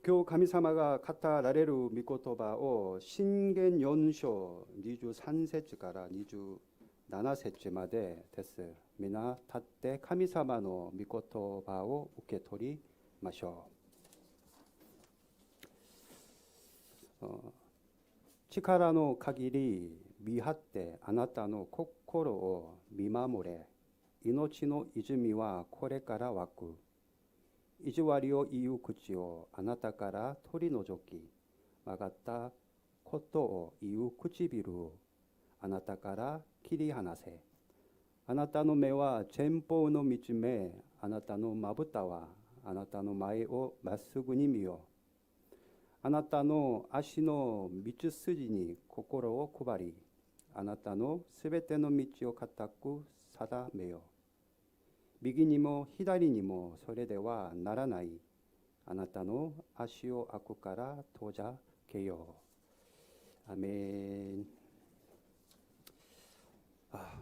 교 가미사마가 카타 라레루 미코토바오 신겐 연쇼 니주 산세츠가라 니주 나나세츠마데 데스 미나 타테 카미사마노 미코토바오 우케토리 마쇼. 치카라노 카기리 미하테 아나타노 코코로 미마모레 이노치노 이즈미와 코레카라 와쿠 이즈와리오 이유 쿠치오 아나타카라 토리노조키 마가타 코토오 이유 쿠치비루 아나타카라 키리하나세 아나타노 메와 젠포노 미츠메 아나타노 마부타와 아나타노 마에오 마스구니미요 아나타노 아시노 미츠스지니 코코로 쿠바리 아나타노 스베테노 미치오 카타쿠 사다메요 미기니모 히다리니모 소레데와 나라나이 아나타노 아시오 아쿠카라 도자 게요. 아멘.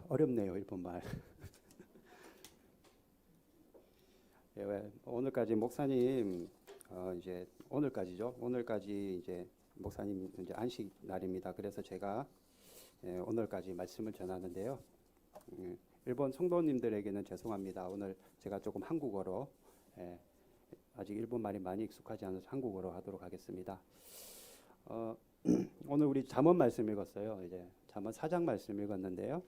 어렵네요, 일본말. 예, 오늘까지 목사님 이제 오늘까지죠. 오늘까지 이제 목사님 이제 안식 날입니다. 그래서 제가 오늘까지 말씀을 전하는데요. 일본 성도님들에게는 죄송합니다. 오늘 제가 조금 한국어로 아직 일본 말이 많이 익숙하지 않아서 한국어로 하도록 하겠습니다. 오늘 우리 잠언 말씀 읽었어요. 이제 잠언 4장 말씀 읽었는데요.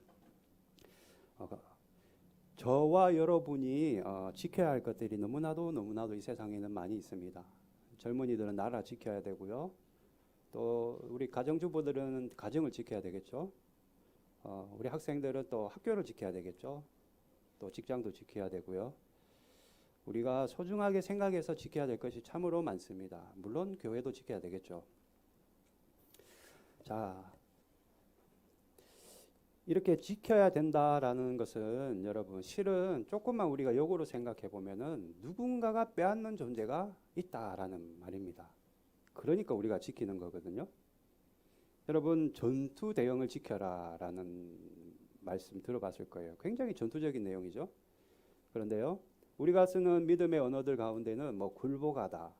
저와 여러분이 지켜야 할 것들이 너무나도 이 세상에는 많이 있습니다. 젊은이들은 나라 지켜야 되고요. 또 우리 가정주부들은 가정을 지켜야 되겠죠. 우리 학생들은 또 학교를 지켜야 되겠죠. 또 직장도 지켜야 되고요. 우리가 소중하게 생각해서 지켜야 될 것이 참으로 많습니다. 물론 교회도 지켜야 되겠죠. 자, 이렇게 지켜야 된다라는 것은 여러분 실은 조금만 우리가 역으로 생각해 보면은 누군가가 빼앗는 존재가 있다라는 말입니다. 그러니까 우리가 지키는 거거든요. 여러분 전투 대형을 지켜라라는 말씀 들어봤을 거예요. 굉장히 전투적인 내용이죠. 그런데요, 우리가 쓰는 믿음의 언어들 가운데는 뭐 굴복하다,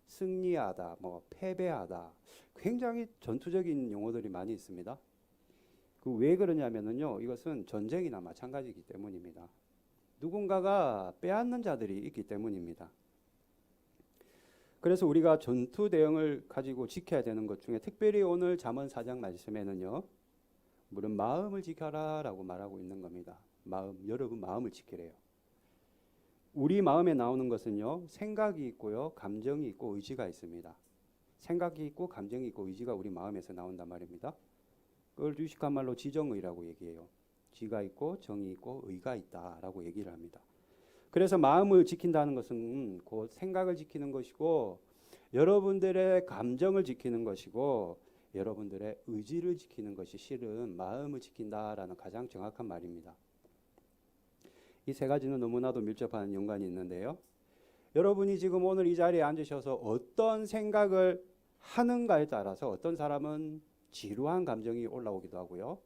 승리하다, 뭐 패배하다, 굉장히 전투적인 용어들이 많이 있습니다. 그 왜 그러냐면은요, 이것은 전쟁이나 마찬가지이기 때문입니다. 누군가가 빼앗는 자들이 있기 때문입니다. 그래서 우리가 전투 대응을 가지고 지켜야 되는 것 중에 특별히 오늘 잠언 4장 말씀에는요, 물은 마음을 지켜라 라고 말하고 있는 겁니다. 여러분 마음을 지키래요. 우리 마음에 나오는 것은요, 생각이 있고요, 감정이 있고 의지가 있습니다. 생각이 있고 감정이 있고 의지가 우리 마음에서 나온단 말입니다. 그걸 유식한 말로 지정의라고 얘기해요. 지가 있고 정이 있고 의가 있다라고 얘기를 합니다. 그래서 마음을 지킨다는 것은 곧 생각을 지키는 것이고 여러분들의 감정을 지키는 것이고 여러분들의 의지를 지키는 것이 실은 마음을 지킨다라는 가장 정확한 말입니다. 이 세 가지는 너무나도 밀접한 연관이 있는데요. 여러분이 지금 오늘 이 자리에 앉으셔서 어떤 생각을 하는가에 따라서 어떤 사람은 지루한 감정이 올라오기도 하고요.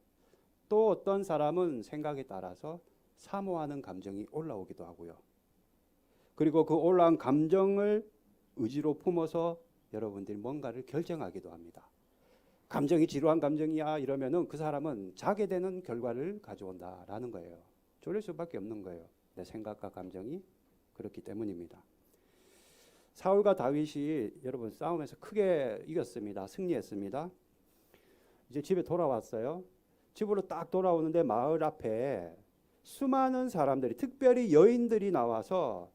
또 어떤 사람은 생각에 따라서 사모하는 감정이 올라오기도 하고요. 그리고 그 올라온 감정을 의지로 품어서 여러분들이 뭔가를 결정하기도 합니다. 감정이 지루한 감정이야 이러면은 그 사람은 자게 되는 결과를 가져온다라는 거예요. 졸릴 수밖에 없는 거예요. 내 생각과 감정이 그렇기 때문입니다. 사울과 다윗이 여러분 싸움에서 크게 이겼습니다. 승리했습니다. 이제 집에 돌아왔어요. 집으로 딱 돌아오는데 마을 앞에 수많은 사람들이 특별히 여인들이 나와서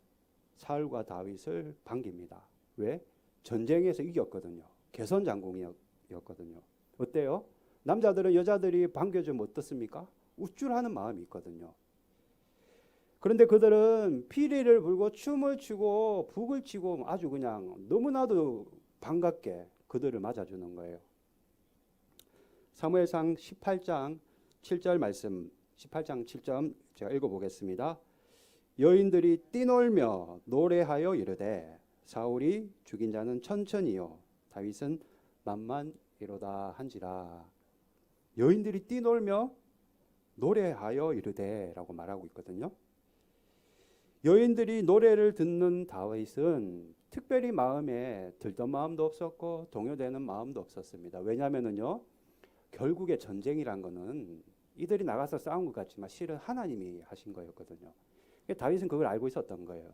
사울과 다윗을 반깁니다. 왜? 전쟁에서 이겼거든요. 개선장군이었거든요. 어때요? 남자들은 여자들이 반겨주면 어떻습니까? 우쭐하는 마음이 있거든요. 그런데 그들은 피리를 불고 춤을 추고 북을 치고 아주 그냥 너무나도 반갑게 그들을 맞아주는 거예요. 사무엘상 18장 7절 말씀 18장 7절 제가 읽어보겠습니다. 여인들이 뛰놀며 노래하여 이르되 사울이 죽인 자는 천천히요 다윗은 만만이로다 한지라. 여인들이 뛰놀며 노래하여 이르되 라고 말하고 있거든요. 여인들이 노래를 듣는 다윗은 특별히 마음에 들던 마음도 없었고 동요되는 마음도 없었습니다. 왜냐하면은요, 결국에 전쟁이란 거는 이들이 나가서 싸운 것 같지만 실은 하나님이 하신 거였거든요. 다윗은 그걸 알고 있었던 거예요.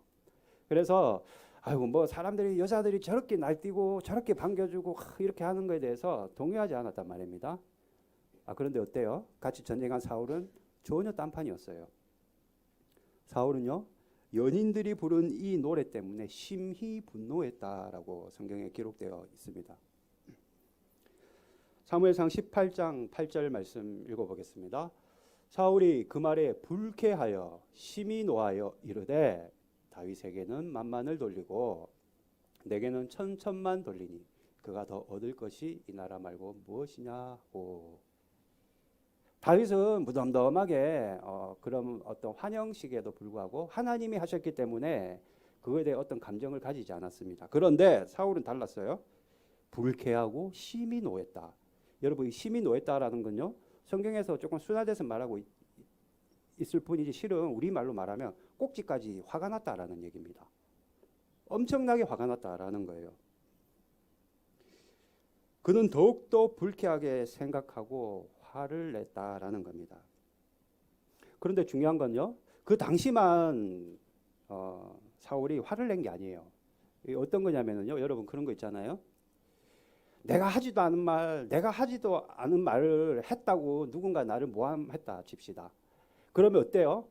그래서 아이고 뭐 사람들이 여자들이 저렇게 날뛰고 저렇게 반겨주고 이렇게 하는 거에 대해서 동요하지 않았단 말입니다. 그런데 어때요? 같이 전쟁한 사울은 전혀 딴판이었어요. 사울은요, 연인들이 부른 이 노래 때문에 심히 분노했다라고 성경에 기록되어 있습니다. 사무엘상 18장 8절 말씀 읽어보겠습니다. 사울이 그 말에 불쾌하여 심히 노하여 이르되 다윗에게는 만만을 돌리고 내게는 천천만 돌리니 그가 더 얻을 것이 이 나라 말고 무엇이냐고. 다윗은 무덤덤하게 그런 어떤 환영식에도 불구하고 하나님이 하셨기 때문에 그거에 대해 어떤 감정을 가지지 않았습니다. 그런데 사울은 달랐어요. 불쾌하고 심히 노했다. 여러분, 이 심히 노했다라는 건요, 성경에서 조금 순화돼서 말하고 있을 뿐이지 실은 우리말로 말하면 꼭지까지 화가 났다라는 얘기입니다. 엄청나게 화가 났다라는 거예요. 그는 더욱더 불쾌하게 생각하고 화를 냈다라는 겁니다. 그런데 중요한 건요, 그 당시만 사울이 화를 낸 게 아니에요. 어떤 거냐면요, 여러분 그런 거 있잖아요. 내가 하지도 않은 말을 했다고 누군가 나를 모함했다 칩시다. 그러면 어때요?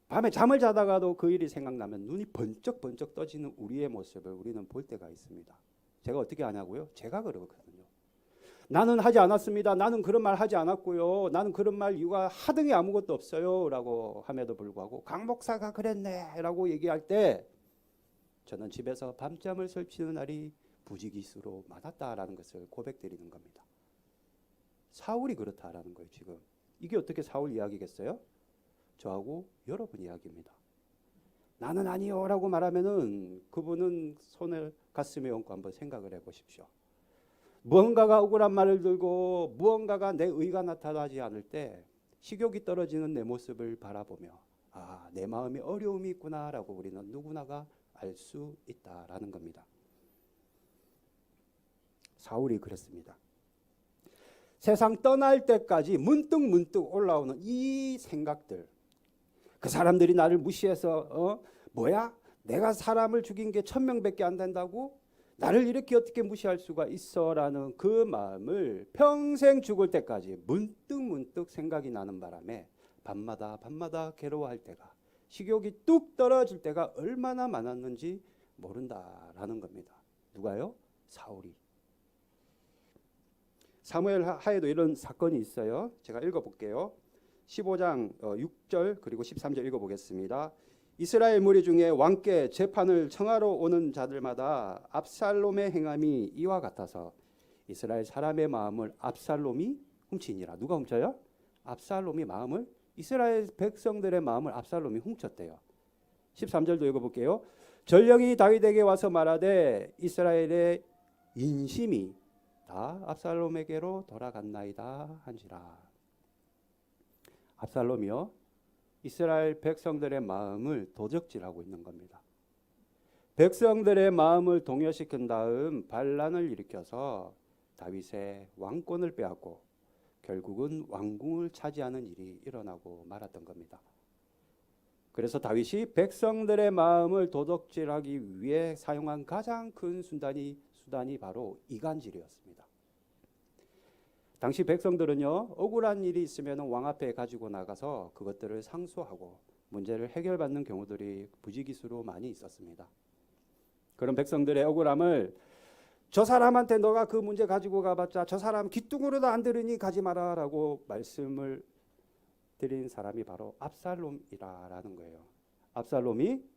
밤에 잠을 자다가도 그 일이 생각나면 눈이 번쩍번쩍 떠지는 우리의 모습을 우리는 볼 때가 있습니다. 제가 어떻게 하냐고요? 제가 그러거든요. 나는 하지 않았습니다. 나는 그런 말 하지 않았고요. 나는 그런 말 이유가 하등이 아무것도 없어요 라고 함에도 불구하고 강 목사가 그랬네 라고 얘기할 때 저는 집에서 밤잠을 설치는 날이 부지기수로 많았다라는 것을 고백드리는 겁니다. 사울이 그렇다라는 거예요. 지금 이게 어떻게 사울 이야기겠어요? 저하고 여러분 이야기입니다. 나는 아니요 라고 말하면은 그분은 손을 가슴에 얹고 한번 생각을 해보십시오. 무언가가 억울한 말을 들고 무언가가 내 의가 나타나지 않을 때 식욕이 떨어지는 내 모습을 바라보며 내 마음에 어려움이 있구나라고 우리는 누구나가 알 수 있다라는 겁니다. 사울이 그랬습니다. 세상 떠날 때까지 문득 올라오는 이 생각들, 그 사람들이 나를 무시해서 뭐야? 내가 사람을 죽인 게 1000명밖에 안 된다고? 나를 이렇게 어떻게 무시할 수가 있어? 라는 그 마음을 평생 죽을 때까지 문득 생각이 나는 바람에 밤마다 괴로워할 때가, 식욕이 뚝 떨어질 때가 얼마나 많았는지 모른다라는 겁니다. 누가요? 사울이. 사무엘 하에도 이런 사건이 있어요. 제가 읽어볼게요. 15장 6절 그리고 13절 읽어보겠습니다. 이스라엘 무리 중에 왕께 재판을 청하러 오는 자들마다 압살롬의 행함이 이와 같아서 이스라엘 사람의 마음을 압살롬이 훔치니라. 누가 훔쳐요? 압살롬이 마음을, 이스라엘 백성들의 마음을 압살롬이 훔쳤대요. 13절도 읽어볼게요. 전령이 다윗에게 와서 말하되 이스라엘의 인심이 다 압살롬에게로 돌아갔나이다 한지라. 압살롬이요, 이스라엘 백성들의 마음을 도적질하고 있는 겁니다. 백성들의 마음을 동요시킨 다음 반란을 일으켜서 다윗의 왕권을 빼앗고 결국은 왕궁을 차지하는 일이 일어나고 말았던 겁니다. 그래서 다윗이 백성들의 마음을 도적질하기 위해 사용한 가장 큰 수단이 바로 이간질이었습니다. 당시 백성들은요, 억울한 일이 있으면 왕 앞에 가지고 나가서 그것들을 상소하고 문제를 해결받는 경우들이 부지기수로 많이 있었습니다. 그런 백성들의 억울함을 저 사람한테 너가 그 문제 가지고 가봤자 저 사람 귀뚱으로도 안 들으니 가지 마라 라고 말씀을 드린 사람이 바로 압살롬이라는 거예요. 압살롬이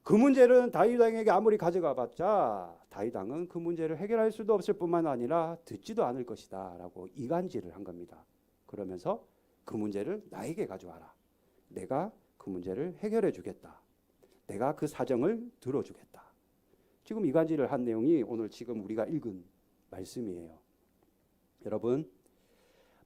그 문제는 다윗 왕에게 아무리 가져가봤자 다윗 왕은 그 문제를 해결할 수도 없을 뿐만 아니라 듣지도 않을 것이다 라고 이간질을 한 겁니다. 그러면서 그 문제를 나에게 가져와라. 내가 그 문제를 해결해 주겠다. 내가 그 사정을 들어주겠다. 지금 이간질을 한 내용이 오늘 지금 우리가 읽은 말씀이에요. 여러분,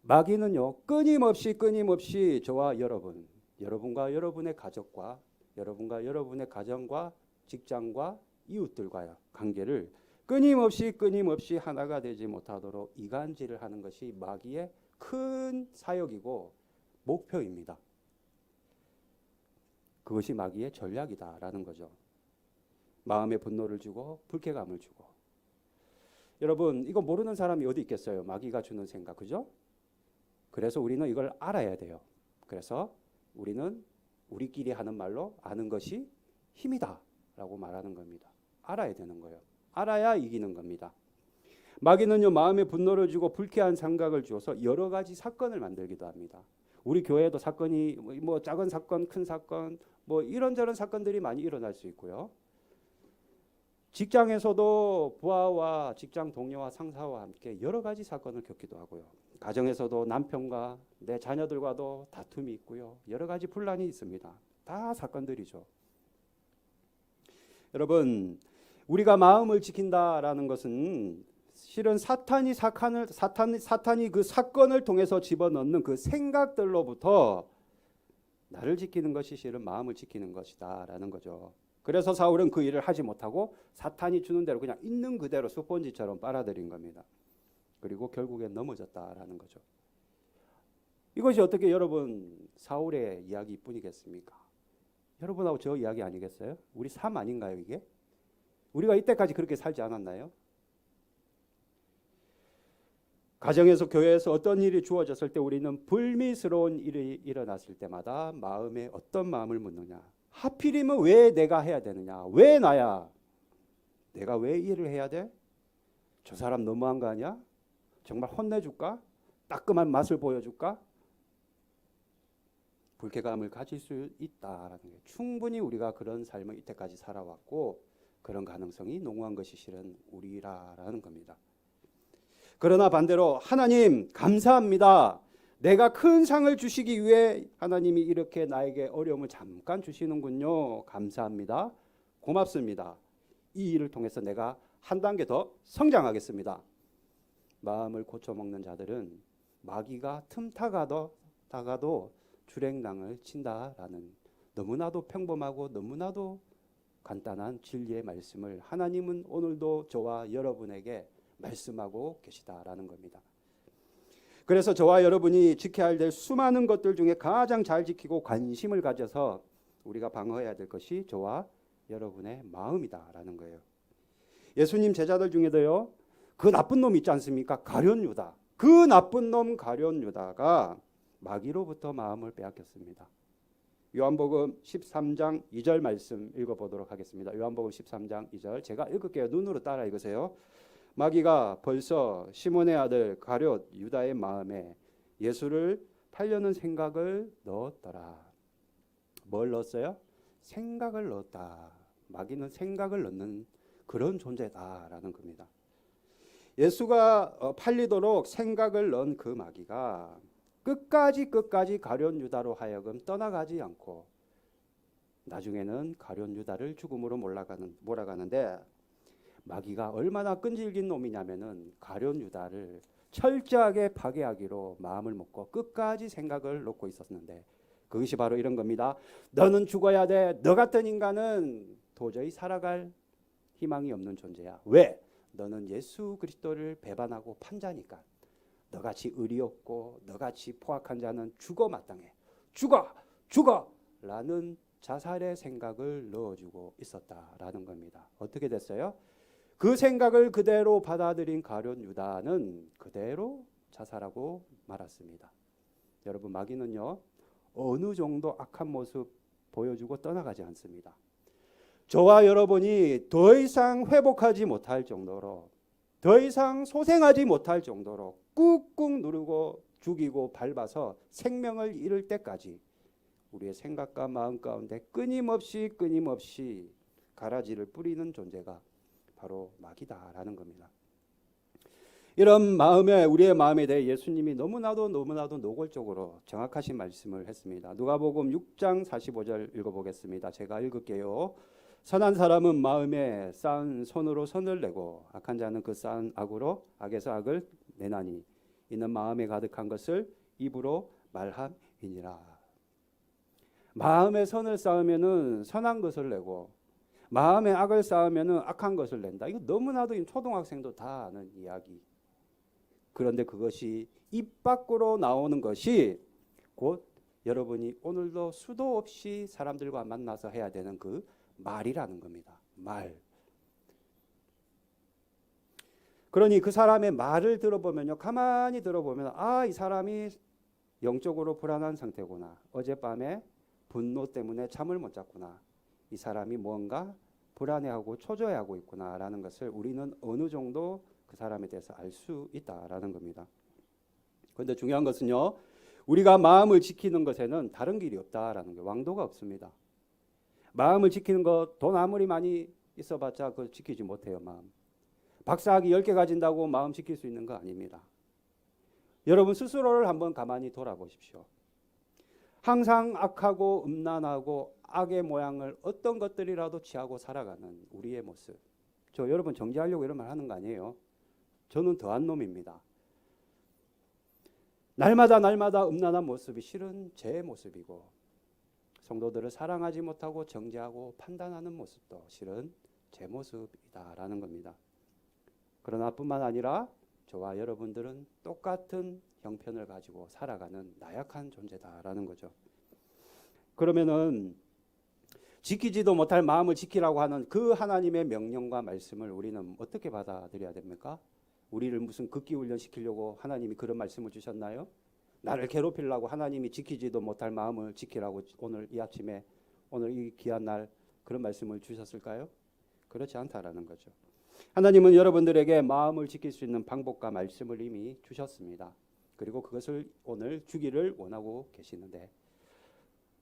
마귀는요, 끊임없이 저와 여러분과 여러분의 가족과 여러분과 여러분의 가정과 직장과 이웃들과의 관계를 끊임없이 하나가 되지 못하도록 이간질을 하는 것이 마귀의 큰 사역이고 목표입니다. 그것이 마귀의 전략이다라는 거죠. 마음에 분노를 주고 불쾌감을 주고. 여러분, 이거 모르는 사람이 어디 있겠어요? 마귀가 주는 생각, 그죠? 그래서 우리는 이걸 알아야 돼요. 그래서 우리는 우리끼리 하는 말로 아는 것이 힘이다 라고 말하는 겁니다. 알아야 되는 거예요. 알아야 이기는 겁니다. 마귀는요, 마음에 분노를 주고 불쾌한 생각을 주어서 여러 가지 사건을 만들기도 합니다. 우리 교회도 사건이 뭐 작은 사건, 큰 사건, 뭐 이런저런 사건들이 많이 일어날 수 있고요. 직장에서도 부하와 직장 동료와 상사와 함께 여러 가지 사건을 겪기도 하고요. 가정에서도 남편과 내 자녀들과도 다툼이 있고요. 여러 가지 분란이 있습니다. 다 사건들이죠. 여러분, 우리가 마음을 지킨다라는 것은 실은 사탄이 그 사건을 통해서 집어넣는 그 생각들로부터 나를 지키는 것이 실은 마음을 지키는 것이다라는 거죠. 그래서 사울은 그 일을 하지 못하고 사탄이 주는 대로 그냥 있는 그대로 스펀지처럼 빨아들인 겁니다. 그리고 결국엔 넘어졌다라는 거죠. 이것이 어떻게 여러분 사울의 이야기뿐이겠습니까? 여러분하고 저 이야기 아니겠어요? 우리 삶 아닌가요 이게? 우리가 이때까지 그렇게 살지 않았나요? 가정에서 교회에서 어떤 일이 주어졌을 때 우리는 불미스러운 일이 일어났을 때마다 마음에 어떤 마음을 묻느냐? 하필이면 왜 내가 해야 되느냐? 왜 나야? 내가 왜 일을 해야 돼? 저 사람 너무한 거 아니야? 정말 혼내줄까? 따끔한 맛을 보여줄까? 불쾌감을 가질 수 있다라는 게 충분히 우리가 그런 삶을 이때까지 살아왔고 그런 가능성이 농후한 것이 실은 우리라는 겁니다. 그러나 반대로 하나님 감사합니다. 내가 큰 상을 주시기 위해 하나님이 이렇게 나에게 어려움을 잠깐 주시는군요. 감사합니다. 고맙습니다. 이 일을 통해서 내가 한 단계 더 성장하겠습니다. 마음을 고쳐먹는 자들은 마귀가 틈타가도 주랭랑을 친다라는 너무나도 평범하고 너무나도 간단한 진리의 말씀을 하나님은 오늘도 저와 여러분에게 말씀하고 계시다라는 겁니다. 그래서 저와 여러분이 지켜야 될 수많은 것들 중에 가장 잘 지키고 관심을 가져서 우리가 방어해야 될 것이 저와 여러분의 마음이다라는 거예요. 예수님 제자들 중에도요, 그 나쁜 놈 있지 않습니까? 가룟 유다. 그 나쁜 놈 가룟 유다가 마귀로부터 마음을 빼앗겼습니다. 요한복음 13장 2절 말씀 읽어보도록 하겠습니다. 요한복음 13장 2절 제가 읽을게요. 눈으로 따라 읽으세요. 마귀가 벌써 시몬의 아들 가룟 유다의 마음에 예수를 팔려는 생각을 넣었더라. 뭘 넣었어요? 생각을 넣었다. 마귀는 생각을 넣는 그런 존재다라는 겁니다. 예수가 팔리도록 생각을 넣은 그 마귀가 끝까지 가룟 유다로 하여금 떠나가지 않고 나중에는 가룟 유다를 죽음으로 몰아가는데 마귀가 얼마나 끈질긴 놈이냐면은 가룟 유다를 철저하게 파괴하기로 마음을 먹고 끝까지 생각을 놓고 있었는데 그것이 바로 이런 겁니다. 너는 죽어야 돼. 너 같은 인간은 도저히 살아갈 희망이 없는 존재야. 왜? 너는 예수 그리스도를 배반하고 판자니까. 너같이 의리 없고 너같이 포악한 자는 죽어 마땅해. 죽어 라는 자살의 생각을 넣어주고 있었다라는 겁니다. 어떻게 됐어요? 그 생각을 그대로 받아들인 가룟 유다는 그대로 자살하고 말았습니다. 여러분 마귀는요 어느 정도 악한 모습 보여주고 떠나가지 않습니다. 저와 여러분이 더 이상 회복하지 못할 정도로 더 이상 소생하지 못할 정도로 꾹꾹 누르고 죽이고 밟아서 생명을 잃을 때까지 우리의 생각과 마음 가운데 끊임없이 가라지를 뿌리는 존재가 바로 마귀다라는 겁니다. 이런 마음에 우리의 마음에 대해 예수님이 너무나도 노골적으로 정확하신 말씀을 했습니다. 누가복음 6장 45절 읽어보겠습니다. 제가 읽을게요. 선한 사람은 마음에 쌓은 손으로 선을 내고 악한 자는 그 쌓은 악에서 악을 내나니 이는 마음에 가득한 것을 입으로 말함이니라. 마음에 선을 쌓으면은 선한 것을 내고 마음에 악을 쌓으면 악한 것을 낸다. 이거 너무나도 초등학생도 다 아는 이야기. 그런데 그것이 입 밖으로 나오는 것이 곧 여러분이 오늘도 수도 없이 사람들과 만나서 해야 되는 그 말이라는 겁니다. 말. 그러니 그 사람의 말을 들어보면요, 가만히 들어보면 이 사람이 영적으로 불안한 상태구나. 어젯밤에 분노 때문에 잠을 못 잤구나. 이 사람이 뭔가 불안해하고 초조해하고 있구나라는 것을 우리는 어느 정도 그 사람에 대해서 알 수 있다라는 겁니다. 그런데 중요한 것은요, 우리가 마음을 지키는 것에는 다른 길이 없다라는 게, 왕도가 없습니다. 마음을 지키는 것, 돈 아무리 많이 있어봤자 그걸 지키지 못해요. 마음. 박사학위 10개 가진다고 마음 지킬 수 있는 거 아닙니다. 여러분 스스로를 한번 가만히 돌아보십시오. 항상 악하고 음란하고 악의 모양을 어떤 것들이라도 취하고 살아가는 우리의 모습. 저 여러분 정죄하려고 이런 말 하는 거 아니에요. 저는 더한 놈입니다. 날마다 음란한 모습이 실은 제 모습이고, 성도들을 사랑하지 못하고 정죄하고 판단하는 모습도 실은 제 모습이다라는 겁니다. 그러나 뿐만 아니라 저와 여러분들은 똑같은 형편을 가지고 살아가는 나약한 존재다라는 거죠. 그러면은 지키지도 못할 마음을 지키라고 하는 그 하나님의 명령과 말씀을 우리는 어떻게 받아들여야 됩니까? 우리를 무슨 극기 훈련 시키려고 하나님이 그런 말씀을 주셨나요? 나를 괴롭히려고 하나님이 지키지도 못할 마음을 지키라고 오늘 이 아침에, 오늘 이 귀한 날 그런 말씀을 주셨을까요? 그렇지 않다라는 거죠. 하나님은 여러분들에게 마음을 지킬 수 있는 방법과 말씀을 이미 주셨습니다. 그리고 그것을 오늘 주기를 원하고 계시는데,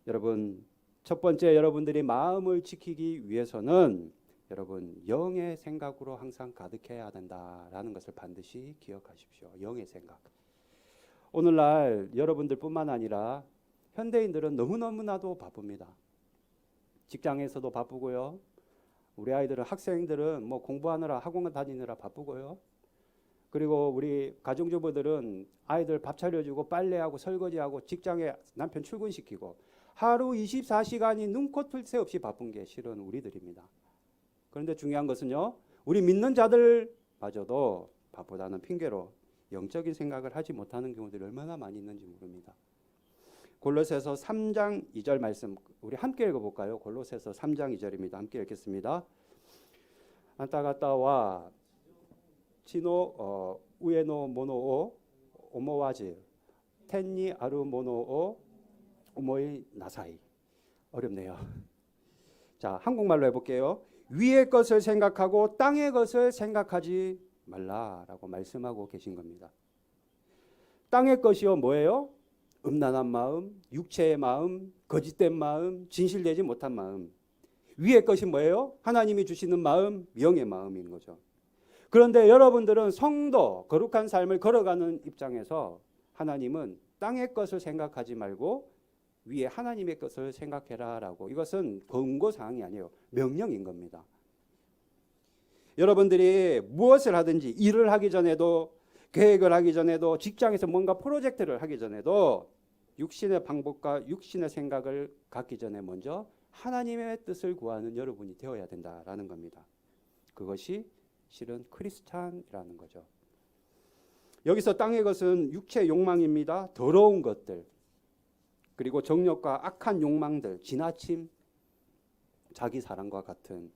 여러분 첫 번째, 여러분들이 마음을 지키기 위해서는 여러분 영의 생각으로 항상 가득해야 된다라는 것을 반드시 기억하십시오. 영의 생각. 오늘날 여러분들뿐만 아니라 현대인들은 너무너무나도 바쁩니다. 직장에서도 바쁘고요. 우리 아이들은, 학생들은 뭐 공부하느라 학원 다니느라 바쁘고요. 그리고 우리 가정주부들은 아이들 밥 차려주고 빨래하고 설거지하고 직장에 남편 출근시키고 하루 24시간이 눈코 뜰 새 없이 바쁜 게 실은 우리들입니다. 그런데 중요한 것은요, 우리 믿는 자들마저도 바쁘다는 핑계로 영적인 생각을 하지 못하는 경우들이 얼마나 많이 있는지 모릅니다. 골로새서 3장 2절 말씀 우리 함께 읽어볼까요? 골로새서 3장 2절입니다. 함께 읽겠습니다. 안타가타와 치노 우에노 모노오 오모와즈 텐니 아루 모노오 오모이 나사이. 어렵네요. 자, 한국말로 해볼게요. 위의 것을 생각하고 땅의 것을 생각하지 말라라고 말씀하고 계신 겁니다. 땅의 것이요 뭐예요? 음란한 마음, 육체의 마음, 거짓된 마음, 진실되지 못한 마음. 위의 것이 뭐예요? 하나님이 주시는 마음, 영의 마음인 거죠. 그런데 여러분들은 성도, 거룩한 삶을 걸어가는 입장에서 하나님은 땅의 것을 생각하지 말고 위에 하나님의 것을 생각해라라고, 이것은 권고사항이 아니에요. 명령인 겁니다. 여러분들이 무엇을 하든지, 일을 하기 전에도, 계획을 하기 전에도, 직장에서 뭔가 프로젝트를 하기 전에도 육신의 방법과 육신의 생각을 갖기 전에 먼저 하나님의 뜻을 구하는 여러분이 되어야 된다라는 겁니다. 그것이 실은 크리스찬이라는 거죠. 여기서 땅의 것은 육체의 욕망입니다. 더러운 것들, 그리고 정욕과 악한 욕망들, 지나침, 자기 사랑과 같은,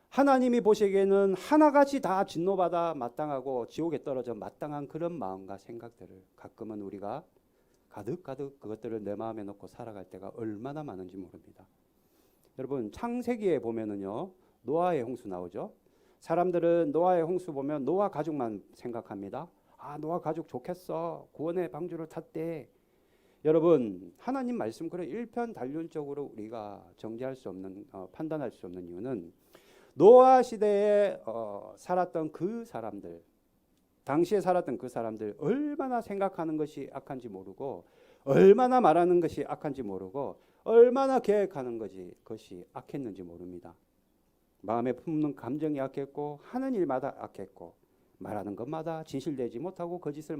하나님이 보시기에는 하나같이 다 진노받아 마땅하고 지옥에 떨어져 마땅한 그런 마음과 생각들을 가끔은 우리가 가득가득 그것들을 내 마음에 넣고 살아갈 때가 얼마나 많은지 모릅니다. 여러분 창세기에 보면은요, 노아의 홍수 나오죠. 사람들은 노아의 홍수 보면 노아 가족만 생각합니다. 노아 가족 좋겠어, 구원의 방주를 탔대. 여러분 하나님 말씀 그런 일편단륜적으로 우리가 정죄할 수 없는, 판단할 수 없는 이유는 노아 시대에 살았던 그 사람들, 당시에 살았던 그 사람들 얼마나 생각하는 것이 악한지 모르고, 얼마나 말하는 것이 악한지 모르고, 얼마나 계획하는 것이 악했는지 모릅니다. 마음에 품는 감정이 악했고, 하는 일마다 악했고, 말하는 것마다 진실되지 못하고 거짓을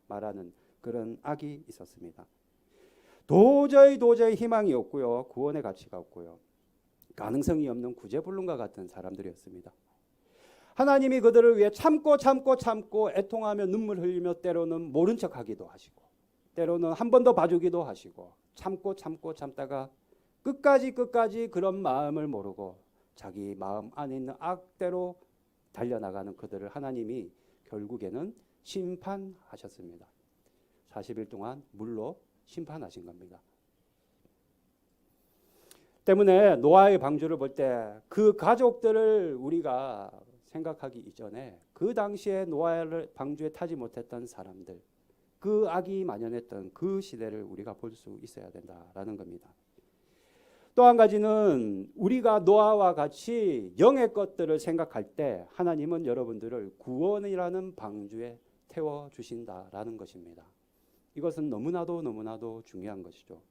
말하는 그런 악이 있었습니다. 도저히 희망이 없고요, 구원의 가치가 없고요. 가능성이 없는 구제불능과 같은 사람들이었습니다. 하나님이 그들을 위해 참고 애통하며 눈물 흘리며 때로는 모른 척하기도 하시고 때로는 한 번 더 봐주기도 하시고 참다가 끝까지 그런 마음을 모르고 자기 마음 안에 있는 악대로 달려나가는 그들을 하나님이 결국에는 심판하셨습니다. 40일 동안 물로 심판하신 겁니다. 때문에 노아의 방주를 볼 때 그 가족들을 우리가 생각하기 이전에 그 당시에 노아의 방주에 타지 못했던 사람들, 그 악이 만연했던 그 시대를 우리가 볼 수 있어야 된다라는 겁니다. 또 한 가지는 우리가 노아와 같이 영의 것들을 생각할 때 하나님은 여러분들을 구원이라는 방주에 태워주신다라는 것입니다. 이것은 너무나도 중요한 것이죠.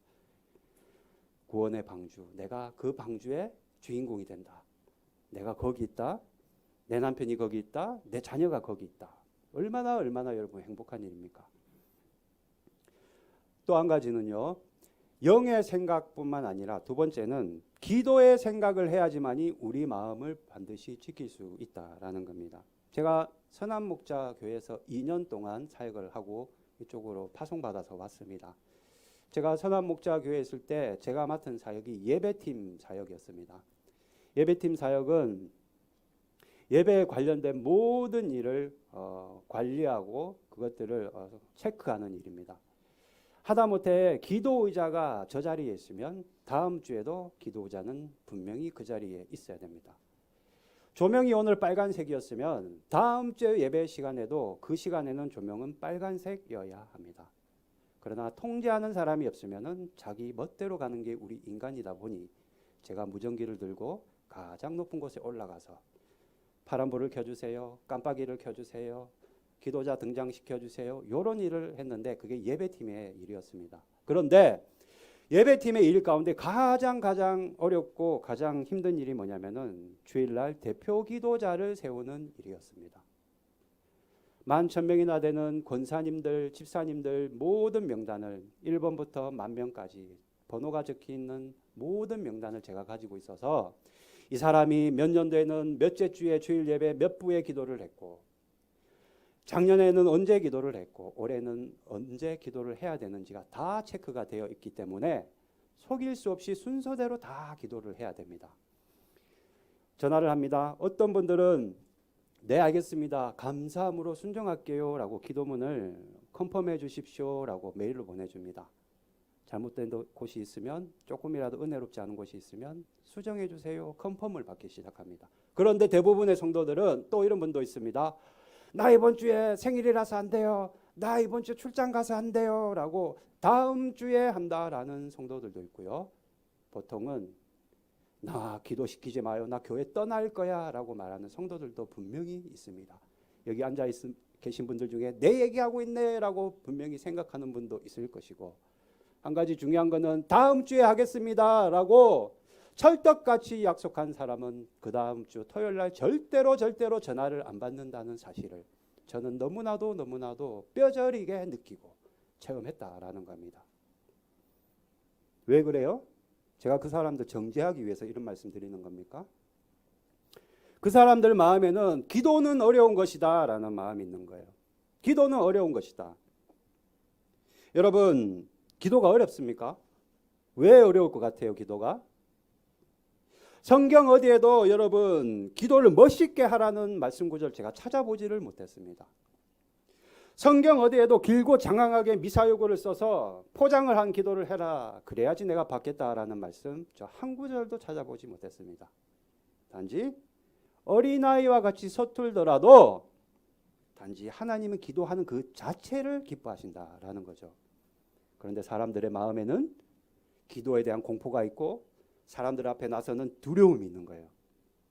구원의 방주, 내가 그 방주의 주인공이 된다. 내가 거기 있다. 내 남편이 거기 있다. 내 자녀가 거기 있다. 얼마나 여러분 행복한 일입니까? 또 한 가지는요. 영의 생각뿐만 아니라 두 번째는 기도의 생각을 해야지만이 우리 마음을 반드시 지킬 수 있다라는 겁니다. 제가 선한목자교회에서 2년 동안 사역을 하고 이쪽으로 파송받아서 왔습니다. 제가 선한목자교회에 있을 때 제가 맡은 사역이 예배팀 사역이었습니다. 예배팀 사역은 예배에 관련된 모든 일을 관리하고 그것들을 체크하는 일입니다. 하다못해 기도 의자가 저 자리에 있으면 다음 주에도 기도 의자는 분명히 그 자리에 있어야 됩니다. 조명이 오늘 빨간색이었으면 다음 주 예배 시간에도 그 시간에는 조명은 빨간색이어야 합니다. 그러나 통제하는 사람이 없으면 자기 멋대로 가는 게 우리 인간이다 보니 제가 무전기를 들고 가장 높은 곳에 올라가서 파란불을 켜주세요. 깜빡이를 켜주세요. 기도자 등장시켜주세요. 이런 일을 했는데 그게 예배팀의 일이었습니다. 그런데 예배팀의 일 가운데 가장 어렵고 가장 힘든 일이 뭐냐면은 주일날 대표 기도자를 세우는 일이었습니다. 11,000명이나 되는 권사님들, 집사님들 모든 명단을 1번부터 10,000명까지 번호가 적혀있는 모든 명단을 제가 가지고 있어서 이 사람이 몇 년도에는 몇째 주에 주일 예배 몇 부의 기도를 했고 작년에는 언제 기도를 했고 올해는 언제 기도를 해야 되는지가 다 체크가 되어 있기 때문에 속일 수 없이 순서대로 다 기도를 해야 됩니다. 전화를 합니다. 어떤 분들은 네 알겠습니다. 감사함으로 순종할게요 라고 기도문을 컨펌해 주십시오 라고 메일로 보내줍니다. 잘못된 곳이 있으면 조금이라도 은혜롭지 않은 곳이 있으면 수정해 주세요. 컨펌을 받기 시작합니다. 그런데 대부분의 성도들은 또 이런 분도 있습니다. 나 이번 주에 생일이라서 안 돼요. 나 이번 주 출장 가서 안 돼요 라고 다음 주에 한다라는 성도들도 있고요. 보통은 나 기도시키지 마요. 나 교회 떠날 거야 라고 말하는 성도들도 분명히 있습니다. 여기 앉아 계신 분들 중에 내 얘기하고 있네 라고 분명히 생각하는 분도 있을 것이고 한 가지 중요한 거는 다음 주에 하겠습니다 라고 철떡같이 약속한 사람은 그 다음 주 토요일 날 절대로 전화를 안 받는다는 사실을 저는 너무나도 뼈저리게 느끼고 체험했다라는 겁니다. 왜 그래요? 제가 그 사람들 정죄하기 위해서 이런 말씀 드리는 겁니까? 그 사람들 마음에는 기도는 어려운 것이다 라는 마음이 있는 거예요. 기도는 어려운 것이다. 여러분 기도가 어렵습니까? 왜 어려울 것 같아요? 기도가? 성경 어디에도 여러분 기도를 멋있게 하라는 말씀 구절 제가 찾아보지를 못했습니다. 성경 어디에도 길고 장황하게 미사여구를 써서 포장을 한 기도를 해라 그래야지 내가 받겠다라는 말씀 저 한 구절도 찾아보지 못했습니다. 단지 어린아이와 같이 서툴더라도 단지 하나님은 기도하는 그 자체를 기뻐하신다라는 거죠. 그런데 사람들의 마음에는 기도에 대한 공포가 있고 사람들 앞에 나서는 두려움이 있는 거예요.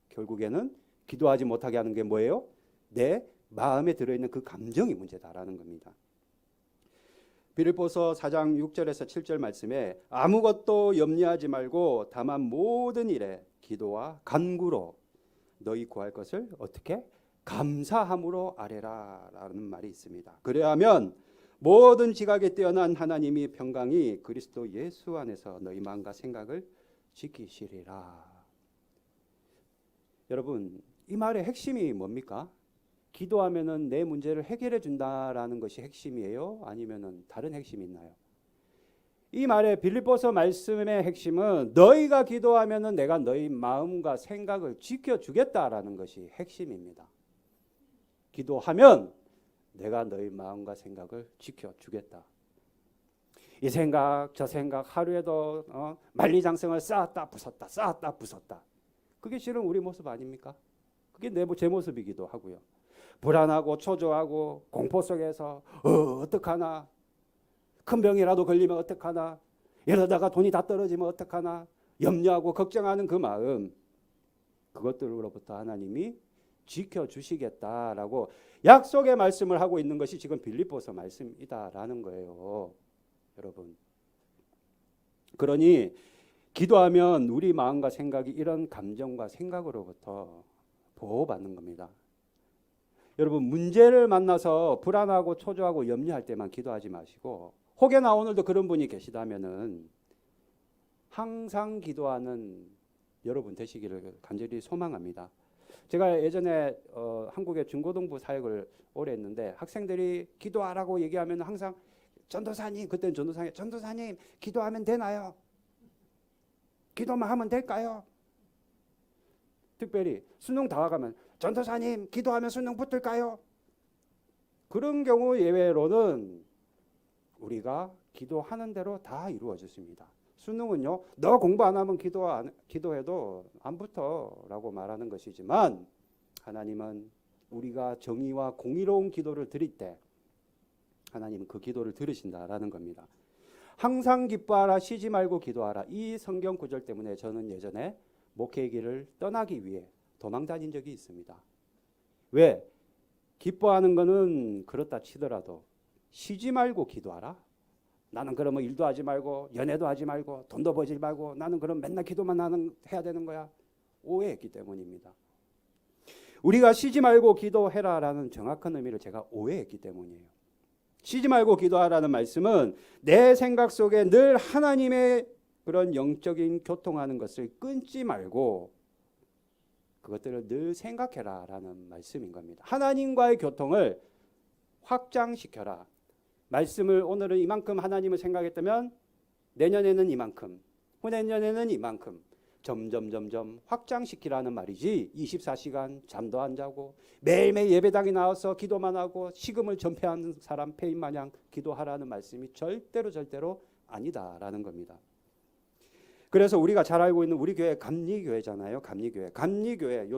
결국에는 기도하지 못하게 하는 게 뭐예요? 내 마음에 들어있는 그 감정이 문제다라는 겁니다. 빌립보서 4장 6절에서 7절 말씀에 아무것도 염려하지 말고 다만 모든 일에 기도와 간구로 너희 구할 것을 어떻게? 감사함으로 아뢰라 라는 말이 있습니다. 그래야면 모든 지각에 뛰어난 하나님이 평강이 그리스도 예수 안에서 너희 마음과 생각을 지키시리라. 여러분, 이 말의 핵심이 뭡니까? 기도하면은 내 문제를 해결해 준다라는 것이 핵심이에요? 아니면은 다른 핵심이 있나요? 이 말의 빌립보서 말씀의 핵심은 너희가 기도하면은 내가 너희 마음과 생각을 지켜주겠다라는 것이 핵심입니다. 기도하면 내가 너희 마음과 생각을 지켜주겠다. 이 생각 저 생각 하루에도 만리장성을 쌓았다 부쉈다 쌓았다 부쉈다. 그게 실은 우리 모습 아닙니까? 그게 제 모습이기도 하고요. 불안하고 초조하고 공포 속에서 어떡하나, 큰 병이라도 걸리면 어떡하나, 이러다가 돈이 다 떨어지면 어떡하나 염려하고 걱정하는 그 마음, 그것들로부터 하나님이 지켜주시겠다라고 약속의 말씀을 하고 있는 것이 지금 빌립보서 말씀이다라는 거예요. 여러분, 그러니 기도하면 우리 마음과 생각이 이런 감정과 생각으로부터 보호받는 겁니다. 여러분, 문제를 만나서 불안하고 초조하고 염려할 때만 기도하지 마시고, 혹여나 오늘도 그런 분이 계시다면은 항상 기도하는 여러분 되시기를 간절히 소망합니다. 제가 예전에 한국의 중고등부 사역을 오래 했는데 학생들이 기도하라고 얘기하면 항상 전도사님, 그때는 전도사님 기도하면 되나요? 기도만 하면 될까요? 특별히 수능 다 와가면 전도사님 기도하면 수능 붙을까요? 그런 경우 예외로는 우리가 기도하는 대로 다 이루어졌습니다. 수능은요, 너 공부 안 하면 기도해도 안 붙어라고 말하는 것이지만, 하나님은 우리가 정의와 공의로운 기도를 드릴 때 하나님은 그 기도를 들으신다라는 겁니다. 항상 기뻐하라, 쉬지 말고 기도하라. 이 성경 구절 때문에 저는 예전에 목회의 길을 떠나기 위해 도망 다닌 적이 있습니다. 왜? 기뻐하는 거는 그렇다 치더라도 쉬지 말고 기도하라. 나는 그러면 일도 하지 말고 연애도 하지 말고 돈도 벌지 말고 나는 그럼 맨날 기도만 해야 되는 거야. 오해했기 때문입니다. 우리가 쉬지 말고 기도해라라는 정확한 의미를 제가 오해했기 때문이에요. 쉬지 말고 기도하라는 말씀은 내 생각 속에 늘 하나님의 그런 영적인 교통하는 것을 끊지 말고 그것들을 늘 생각해라라는 말씀인 겁니다. 하나님과의 교통을 확장시켜라. 말씀을 오늘은 이만큼 하나님을 생각했다면 내년에는 이만큼, 후내년에는 이만큼 점점 확장시키라는 말이지, 24시간 잠도 안 자고 매일매일 예배당에 나와서 기도만 하고 식음을 전폐하는 사람 폐인 마냥 기도하라는 말씀이 절대로 아니다라는 겁니다. 그래서 우리가 잘 알고 있는 우리 교회 감리교회잖아요. 감리교회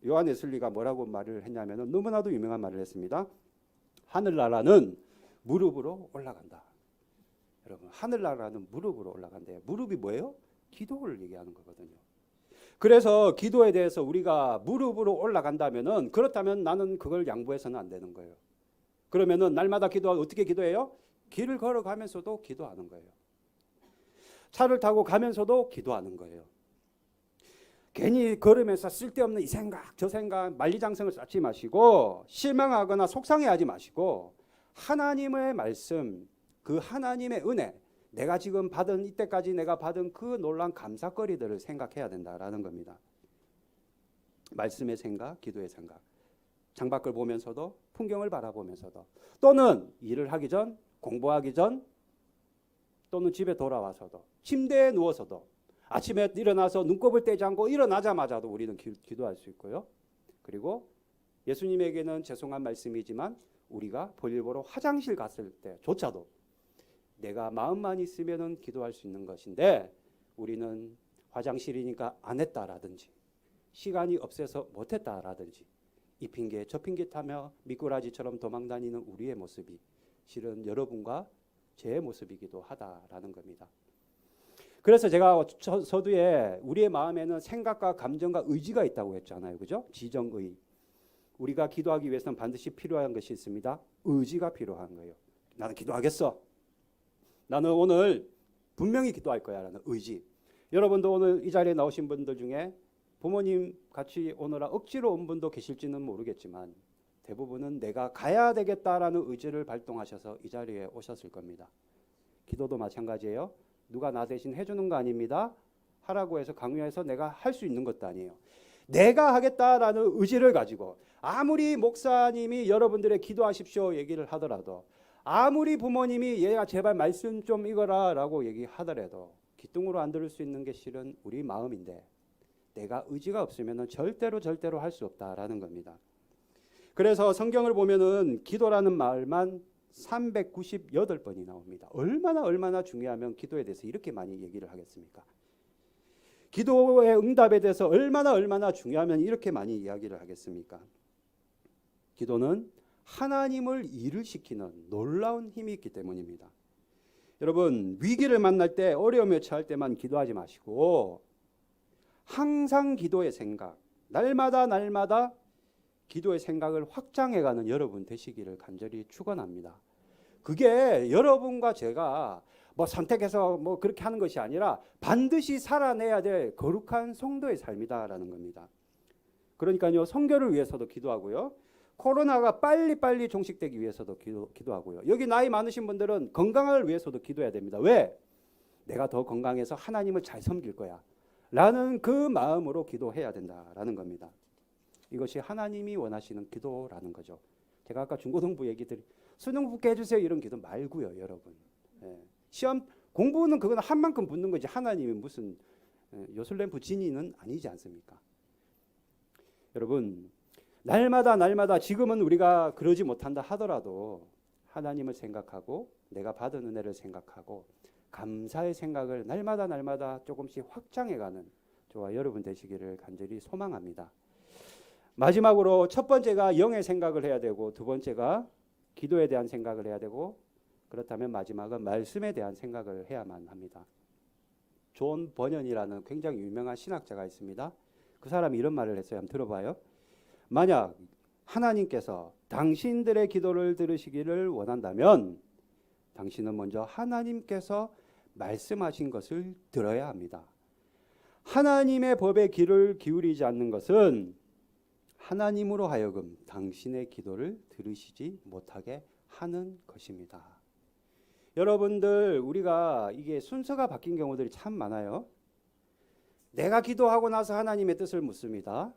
요한 웨슬리가 뭐라고 말을 했냐면 너무나도 유명한 말을 했습니다. 하늘나라는 무릎으로 올라간다. 여러분, 하늘나라는 무릎으로 올라간대요. 무릎이 뭐예요? 기도를 얘기하는 거거든요. 그래서 기도에 대해서 우리가 무릎으로 올라간다면은, 그렇다면 나는 그걸 양보해서는 안 되는 거예요. 그러면은 날마다 어떻게 기도해요? 길을 걸어가면서도 기도하는 거예요. 차를 타고 가면서도 기도하는 거예요. 괜히 걸으면서 쓸데없는 이 생각 저 생각 만리장성을 쌓지 마시고 실망하거나 속상해하지 마시고 하나님의 말씀, 그 하나님의 은혜, 내가 지금 받은 이때까지 내가 받은 그 놀라운 감사거리들을 생각해야 된다라는 겁니다. 말씀의 생각, 기도의 생각. 창밖을 보면서도 풍경을 바라보면서도 또는 일을 하기 전, 공부하기 전 또는 집에 돌아와서도 침대에 누워서도 아침에 일어나서 눈곱을 떼지 않고 일어나자마자도 우리는 기도할 수 있고요. 그리고 예수님에게는 죄송한 말씀이지만 우리가 볼일 보러 화장실 갔을 때조차도 내가 마음만 있으면은 기도할 수 있는 것인데 우리는 화장실이니까 안 했다라든지 시간이 없어서 못 했다라든지 이 핑계 저 핑계 타며 미꾸라지처럼 도망다니는 우리의 모습이 실은 여러분과 제 모습이기도 하다라는 겁니다. 그래서 제가 서두에 우리의 마음에는 생각과 감정과 의지가 있다고 했잖아요. 그죠? 지정의. 우리가 기도하기 위해서는 반드시 필요한 것이 있습니다. 의지가 필요한 거예요. 나는 기도하겠어. 나는 오늘 분명히 기도할 거야 라는 의지. 여러분도 오늘 이 자리에 나오신 분들 중에 부모님 같이 오느라 억지로 온 분도 계실지는 모르겠지만 대부분은 내가 가야 되겠다라는 의지를 발동하셔서 이 자리에 오셨을 겁니다. 기도도 마찬가지예요. 누가 나 대신 해주는 거 아닙니다. 하라고 해서 강요해서 내가 할 수 있는 것도 아니에요. 내가 하겠다라는 의지를 가지고 아무리 목사님이 여러분들의 기도하십시오 얘기를 하더라도 아무리 부모님이 얘가 제발 말씀 좀 읽어라 라고 얘기하더라도 귀뚱으로 안 들을 수 있는 게 실은 우리 마음인데 내가 의지가 없으면 절대로 할 수 없다라는 겁니다. 그래서 성경을 보면은 기도라는 말만 398번이 나옵니다. 얼마나 중요하면 기도에 대해서 이렇게 많이 얘기를 하겠습니까? 기도의 응답에 대해서 얼마나 중요하면 이렇게 많이 이야기를 하겠습니까? 기도는 하나님을 일을 시키는 놀라운 힘이 있기 때문입니다. 여러분, 위기를 만날 때, 어려움에 처할 때만 기도하지 마시고 항상 기도의 생각, 날마다 기도의 생각을 확장해가는 여러분 되시기를 간절히 축원합니다. 그게 여러분과 제가 뭐 선택해서 뭐 그렇게 하는 것이 아니라 반드시 살아내야 될 거룩한 성도의 삶이다라는 겁니다. 그러니까요, 선교를 위해서도 기도하고요, 코로나가 빨리 종식되기 위해서도 기도하고요. 여기 나이 많으신 분들은 건강을 위해서도 기도해야 됩니다. 왜? 내가 더 건강해서 하나님을 잘 섬길 거야 라는 그 마음으로 기도해야 된다라는 겁니다. 이것이 하나님이 원하시는 기도라는 거죠. 제가 아까 중고등부 얘기들 수능 붙게 해주세요 이런 기도 말고요, 여러분. 시험 공부는 그건 한 만큼 붙는 거지 하나님이 무슨 요술램프 지니는 아니지 않습니까? 여러분, 날마다 지금은 우리가 그러지 못한다 하더라도 하나님을 생각하고 내가 받은 은혜를 생각하고 감사의 생각을 날마다 조금씩 확장해가는 저와 여러분 되시기를 간절히 소망합니다. 마지막으로 첫 번째가 영의 생각을 해야 되고, 두 번째가 기도에 대한 생각을 해야 되고, 그렇다면 마지막은 말씀에 대한 생각을 해야만 합니다. 존 버년이라는 굉장히 유명한 신학자가 있습니다. 그 사람이 이런 말을 했어요. 한번 들어봐요. 만약 하나님께서 당신들의 기도를 들으시기를 원한다면 당신은 먼저 하나님께서 말씀하신 것을 들어야 합니다. 하나님의 법에 귀를 기울이지 않는 것은 하나님으로 하여금 당신의 기도를 들으시지 못하게 하는 것입니다. 여러분들, 우리가 이게 순서가 바뀐 경우들이 참 많아요. 내가 기도하고 나서 하나님의 뜻을 묻습니다.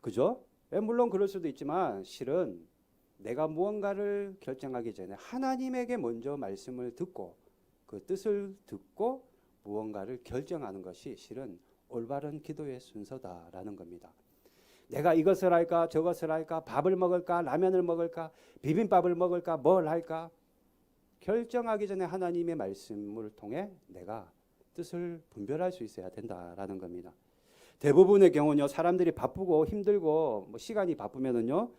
그죠? 물론 그럴 수도 있지만 실은 내가 무언가를 결정하기 전에 하나님에게 먼저 말씀을 듣고 그 뜻을 듣고 무언가를 결정하는 것이 실은 올바른 기도의 순서다라는 겁니다. 내가 이것을 할까 저것을 할까, 밥을 먹을까 라면을 먹을까 비빔밥을 먹을까 뭘 할까 결정하기 전에 하나님의 말씀을 통해 내가 뜻을 분별할 수 있어야 된다라는 겁니다. 대부분의 경우는요, 사람들이 바쁘고 힘들고 뭐 시간이 바쁘면은요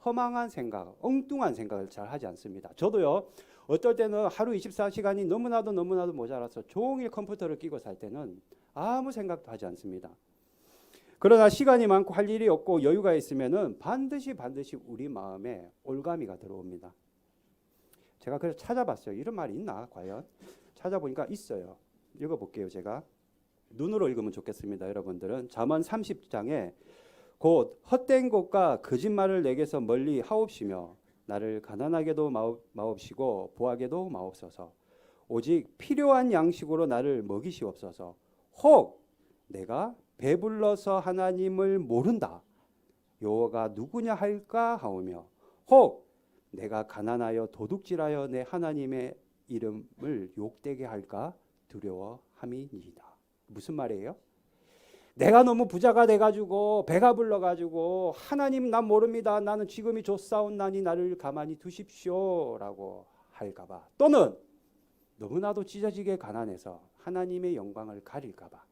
허망한 생각, 엉뚱한 생각을 잘 하지 않습니다. 저도요, 어떨 때는 하루 24시간이 너무나도 모자라서 종일 컴퓨터를 끼고 살 때는 아무 생각도 하지 않습니다. 그러나 시간이 많고 할 일이 없고 여유가 있으면은 반드시 우리 마음에 올가미가 들어옵니다. 제가 그래서 찾아봤어요. 이런 말이 있나 과연? 찾아보니까 있어요. 읽어볼게요. 제가 눈으로 읽으면 좋겠습니다. 여러분들은 잠언 30장에 곧 헛된 것과 거짓말을 내게서 멀리 하옵시며 나를 가난하게도 마옵시고 부하게도 마옵소서. 오직 필요한 양식으로 나를 먹이시옵소서. 혹 내가 배불러서 하나님을 모른다. 여호와가 누구냐 할까 하오며 혹 내가 가난하여 도둑질하여 내 하나님의 이름을 욕되게 할까 두려워함이니이다. 무슨 말이에요? 내가 너무 부자가 돼가지고 배가 불러가지고 하나님 난 모릅니다. 나는 지금이 좋사온나니 나를 가만히 두십시오라고 할까봐, 또는 너무나도 찢어지게 가난해서 하나님의 영광을 가릴까봐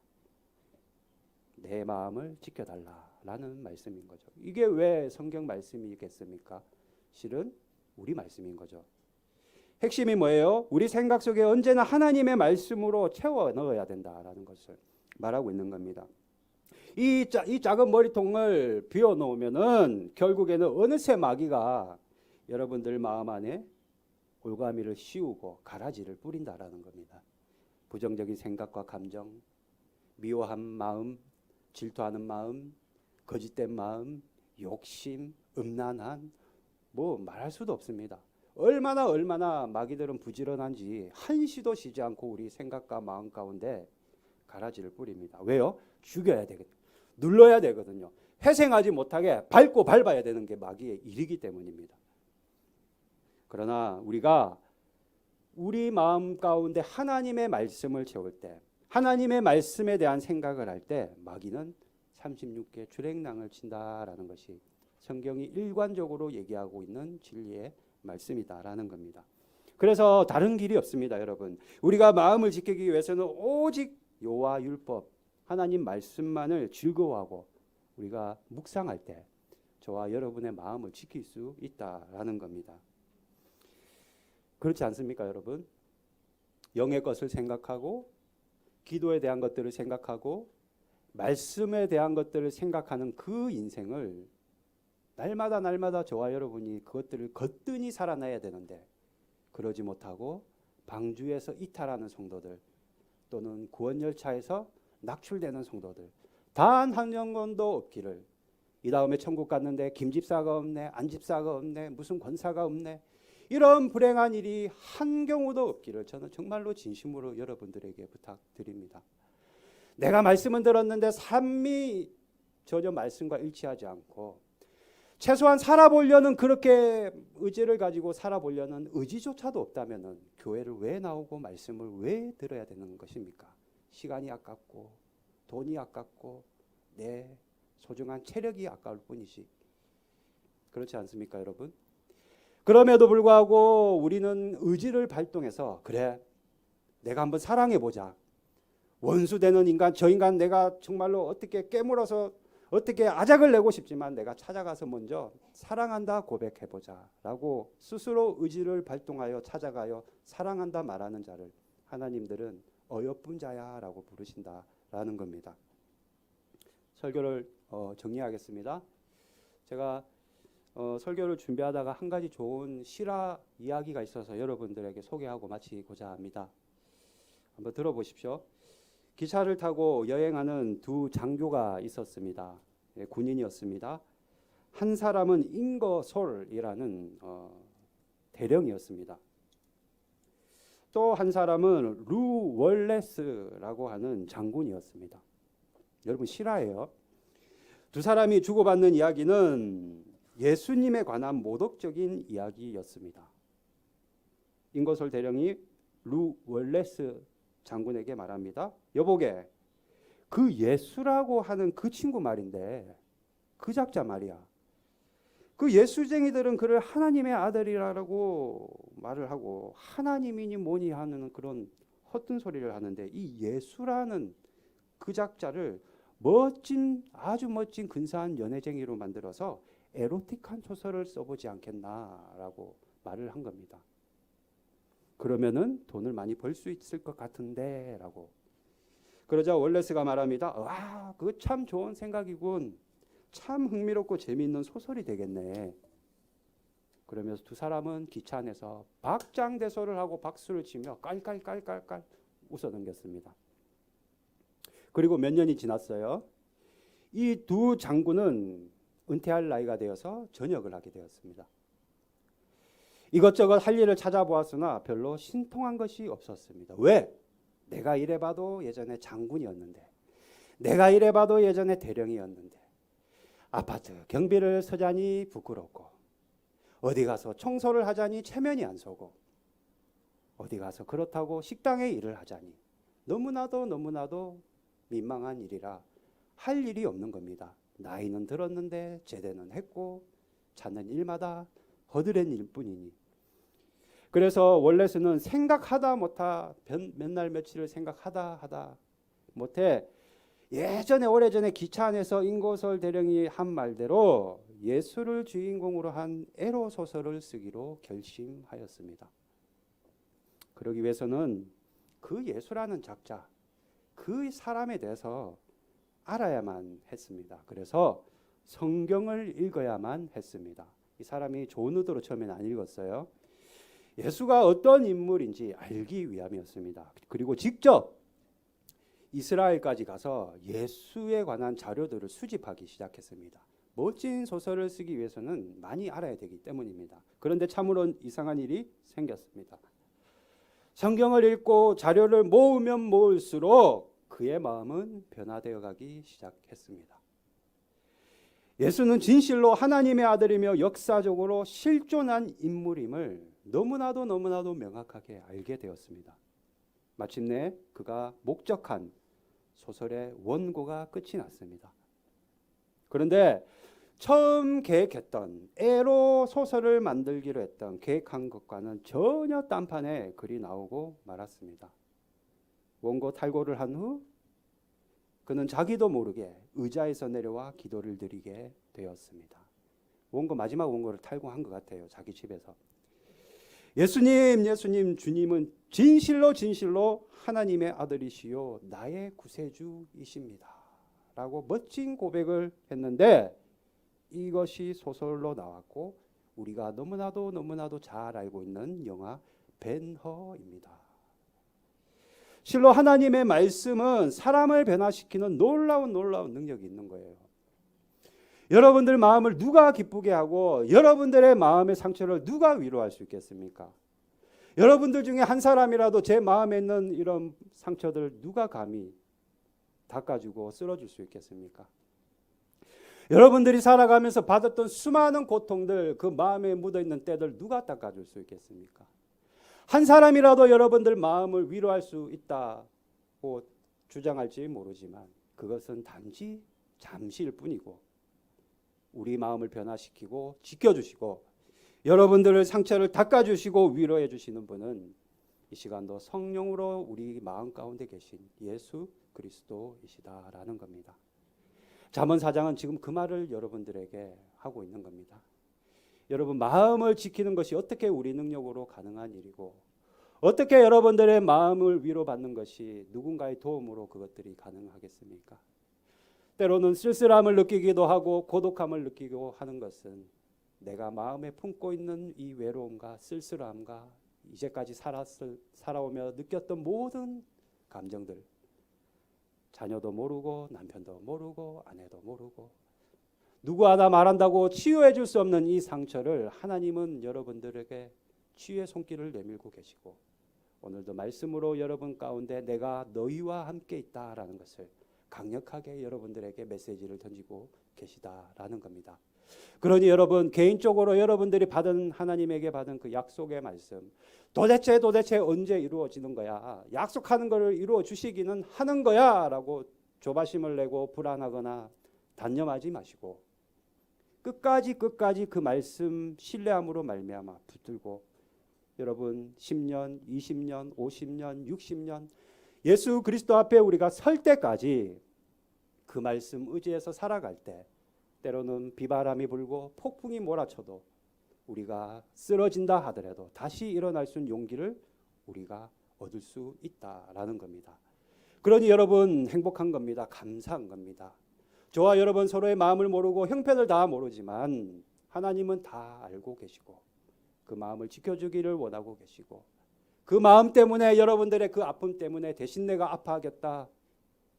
내 마음을 지켜달라라는 말씀인 거죠. 이게 왜 성경 말씀이겠습니까? 실은 우리 말씀인 거죠. 핵심이 뭐예요? 우리 생각 속에 언제나 하나님의 말씀으로 채워 넣어야 된다라는 것을 말하고 있는 겁니다. 이 작은 머리통을 비워 놓으면은 결국에는 어느새 마귀가 여러분들 마음 안에 올가미를 씌우고 가라지를 뿌린다라는 겁니다. 부정적인 생각과 감정, 미워한 마음, 질투하는 마음, 거짓된 마음, 욕심, 음란한, 뭐 말할 수도 없습니다. 얼마나 마귀들은 부지런한지 한시도 쉬지 않고 우리 생각과 마음 가운데 가라지를 뿌립니다. 왜요? 죽여야 되겠다. 눌러야 되거든요. 회생하지 못하게 밟고 밟아야 되는 게 마귀의 일이기 때문입니다. 그러나 우리가 우리 마음 가운데 하나님의 말씀을 채울 때, 하나님의 말씀에 대한 생각을 할 때 마귀는 36개 주랭랑을 친다라는 것이 성경이 일관적으로 얘기하고 있는 진리의 말씀이다라는 겁니다. 그래서 다른 길이 없습니다, 여러분. 우리가 마음을 지키기 위해서는 오직 여호와 율법, 하나님 말씀만을 즐거워하고 우리가 묵상할 때 저와 여러분의 마음을 지킬 수 있다라는 겁니다. 그렇지 않습니까, 여러분? 영의 것을 생각하고 기도에 대한 것들을 생각하고 말씀에 대한 것들을 생각하는 그 인생을 날마다 저와 여러분이 그것들을 거뜬히 살아내야 되는데 그러지 못하고 방주에서 이탈하는 성도들 또는 구원열차에서 낙출되는 성도들 단 한 영혼도 없기를, 이 다음에 천국 갔는데 김집사가 없네, 안집사가 없네, 무슨 권사가 없네, 이런 불행한 일이 한 경우도 없기를 저는 정말로 진심으로 여러분들에게 부탁드립니다. 내가 말씀은 들었는데 삶이 전혀 말씀과 일치하지 않고 최소한 살아보려는, 그렇게 의지를 가지고 살아보려는 의지조차도 없다면 교회를 왜 나오고 말씀을 왜 들어야 되는 것입니까? 시간이 아깝고 돈이 아깝고 내 소중한 체력이 아까울 뿐이지. 그렇지 않습니까, 여러분? 그럼에도 불구하고 우리는 의지를 발동해서 그래, 내가 한번 사랑해보자. 원수 되는 인간, 저 인간 내가 정말로 어떻게 깨물어서 어떻게 아작을 내고 싶지만 내가 찾아가서 먼저 사랑한다 고백해보자 라고 스스로 의지를 발동하여 찾아가요 사랑한다 말하는 자를 하나님들은 어여쁜 자야 라고 부르신다라는 겁니다. 설교를 정리하겠습니다. 제가 설교를 준비하다가 한 가지 좋은 실화 이야기가 있어서 여러분들에게 소개하고 마치고자 합니다. 한번 들어보십시오. 기차를 타고 여행하는 두 장교가 있었습니다. 군인이었습니다. 한 사람은 잉거솔이라는 대령이었습니다. 또 한 사람은 루 월레스라고 하는 장군이었습니다. 여러분 실화예요. 두 사람이 주고받는 이야기는 예수님에 관한 모독적인 이야기였습니다. 잉거솔 대령이 루 월레스 장군에게 말합니다. 여보게, 그 예수라고 하는 그 친구 말인데, 그 작자 말이야. 그 예수쟁이들은 그를 하나님의 아들이라고 말을 하고 하나님이니 뭐니 하는 그런 헛된 소리를 하는데 이 예수라는 그 작자를 멋진, 아주 멋진 근사한 연애쟁이로 만들어서 에로틱한 소설을 써보지 않겠나라고 말을 한 겁니다. 그러면은 돈을 많이 벌 수 있을 것 같은데 라고. 그러자 월레스가 말합니다. 와, 그거 참 좋은 생각이군. 참 흥미롭고 재미있는 소설이 되겠네. 그러면서 두 사람은 기차 안에서 박장대소를 하고 박수를 치며 깔깔깔깔깔 웃어넘겼습니다. 그리고 몇 년이 지났어요. 이 두 장군은 은퇴할 나이가 되어서 전역을 하게 되었습니다. 이것저것 할 일을 찾아보았으나 별로 신통한 것이 없었습니다. 왜? 내가 이래봐도 예전에 장군이었는데, 내가 이래봐도 예전에 대령이었는데, 아파트 경비를 서자니 부끄럽고, 어디 가서 청소를 하자니 체면이 안 서고, 어디 가서 그렇다고 식당에 일을 하자니 너무나도 민망한 일이라 할 일이 없는 겁니다. 나이는 들었는데 제대는 했고 찾는 일마다 허드렛 일뿐이니. 그래서 월레스는 생각하다 못하 몇 날 며칠을 생각하다 못해 예전에 오래전에 기차 안에서 잉고솔 대령이 한 말대로 예수를 주인공으로 한 에로 소설을 쓰기로 결심하였습니다. 그러기 위해서는 그 예수라는 작자, 그 사람에 대해서 알아야만 했습니다. 그래서 성경을 읽어야만 했습니다. 이 사람이 좋은 의도로 처음에는 안 읽었어요. 예수가 어떤 인물인지 알기 위함이었습니다. 그리고 직접 이스라엘까지 가서 예수에 관한 자료들을 수집하기 시작했습니다. 멋진 소설을 쓰기 위해서는 많이 알아야 되기 때문입니다. 그런데 참으로 이상한 일이 생겼습니다. 성경을 읽고 자료를 모으면 모을수록 그의 마음은 변화되어 가기 시작했습니다. 예수는 진실로 하나님의 아들이며 역사적으로 실존한 인물임을 너무나도 명확하게 알게 되었습니다. 마침내 그가 목적한 소설의 원고가 끝이 났습니다. 그런데 처음 계획했던 애로 소설을 만들기로 했던 계획한 것과는 전혀 딴판의 글이 나오고 말았습니다. 원고 탈고를 한 후 그는 자기도 모르게 의자에서 내려와 기도를 드리게 되었습니다. 마지막 원고를 탈고한 것 같아요. 자기 집에서. 예수님, 주님은 진실로 하나님의 아들이시요 나의 구세주이십니다. 라고 멋진 고백을 했는데 이것이 소설로 나왔고 우리가 너무나도 잘 알고 있는 영화 벤허입니다. 실로 하나님의 말씀은 사람을 변화시키는 놀라운 능력이 있는 거예요. 여러분들 마음을 누가 기쁘게 하고 여러분들의 마음의 상처를 누가 위로할 수 있겠습니까? 여러분들 중에 한 사람이라도 제 마음에 있는 이런 상처들 누가 감히 닦아주고 쓸어줄 수 있겠습니까? 여러분들이 살아가면서 받았던 수많은 고통들, 그 마음에 묻어있는 때들 누가 닦아줄 수 있겠습니까? 한 사람이라도 여러분들 마음을 위로할 수 있다고 주장할지 모르지만 그것은 단지 잠시일 뿐이고 우리 마음을 변화시키고 지켜주시고 여러분들의 상처를 닦아주시고 위로해 주시는 분은 이 시간도 성령으로 우리 마음 가운데 계신 예수 그리스도이시다라는 겁니다. 잠언 4장은 지금 그 말을 여러분들에게 하고 있는 겁니다. 여러분 마음을 지키는 것이 어떻게 우리 능력으로 가능한 일이고 어떻게 여러분들의 마음을 위로받는 것이 누군가의 도움으로 그것들이 가능하겠습니까? 때로는 쓸쓸함을 느끼기도 하고 고독함을 느끼고 하는 것은 내가 마음에 품고 있는 이 외로움과 쓸쓸함과 이제까지 살아오며 느꼈던 모든 감정들, 자녀도 모르고 남편도 모르고 아내도 모르고 누구 하나 말한다고 치유해 줄 수 없는 이 상처를 하나님은 여러분들에게 치유의 손길을 내밀고 계시고 오늘도 말씀으로 여러분 가운데 내가 너희와 함께 있다라는 것을 강력하게 여러분들에게 메시지를 던지고 계시다라는 겁니다. 그러니 여러분 개인적으로 여러분들이 하나님에게 받은 그 약속의 말씀 도대체 언제 이루어지는 거야? 약속하는 것을 이루어 주시기는 하는 거야 라고 조바심을 내고 불안하거나 단념하지 마시고 끝까지 그 말씀 신뢰함으로 말미암아 붙들고 여러분 10년, 20년, 50년, 60년 예수 그리스도 앞에 우리가 설 때까지 그 말씀 의지해서 살아갈 때 때로는 비바람이 불고 폭풍이 몰아쳐도 우리가 쓰러진다 하더라도 다시 일어날 수 있는 용기를 우리가 얻을 수 있다라는 겁니다. 그러니 여러분 행복한 겁니다. 감사한 겁니다. 저와 여러분 서로의 마음을 모르고 형편을 다 모르지만 하나님은 다 알고 계시고 그 마음을 지켜주기를 원하고 계시고 그 마음 때문에 여러분들의 그 아픔 때문에 대신 내가 아파하겠다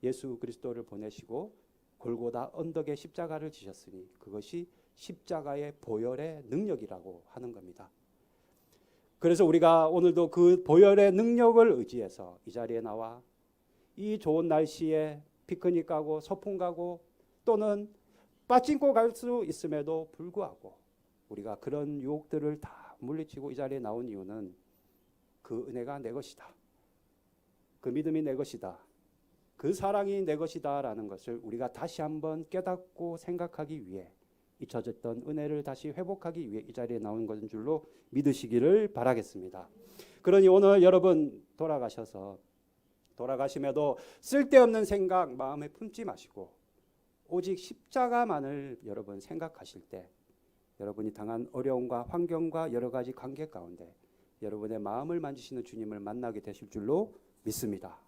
예수 그리스도를 보내시고 골고다 언덕에 십자가를 지셨으니 그것이 십자가의 보혈의 능력이라고 하는 겁니다. 그래서 우리가 오늘도 그 보혈의 능력을 의지해서 이 자리에 나와 이 좋은 날씨에 피크닉 가고 소풍 가고 또는 빠찡코 갈 수 있음에도 불구하고 우리가 그런 유혹들을 다 물리치고 이 자리에 나온 이유는 그 은혜가 내 것이다. 그 믿음이 내 것이다. 그 사랑이 내 것이다 라는 것을 우리가 다시 한번 깨닫고 생각하기 위해 잊혀졌던 은혜를 다시 회복하기 위해 이 자리에 나온 것인 줄로 믿으시기를 바라겠습니다. 그러니 오늘 여러분 돌아가심에도 쓸데없는 생각 마음에 품지 마시고 오직 십자가만을 여러분 생각하실 때 여러분이 당한 어려움과 환경과 여러 가지 관계 가운데 여러분의 마음을 만지시는 주님을 만나게 되실 줄로 믿습니다.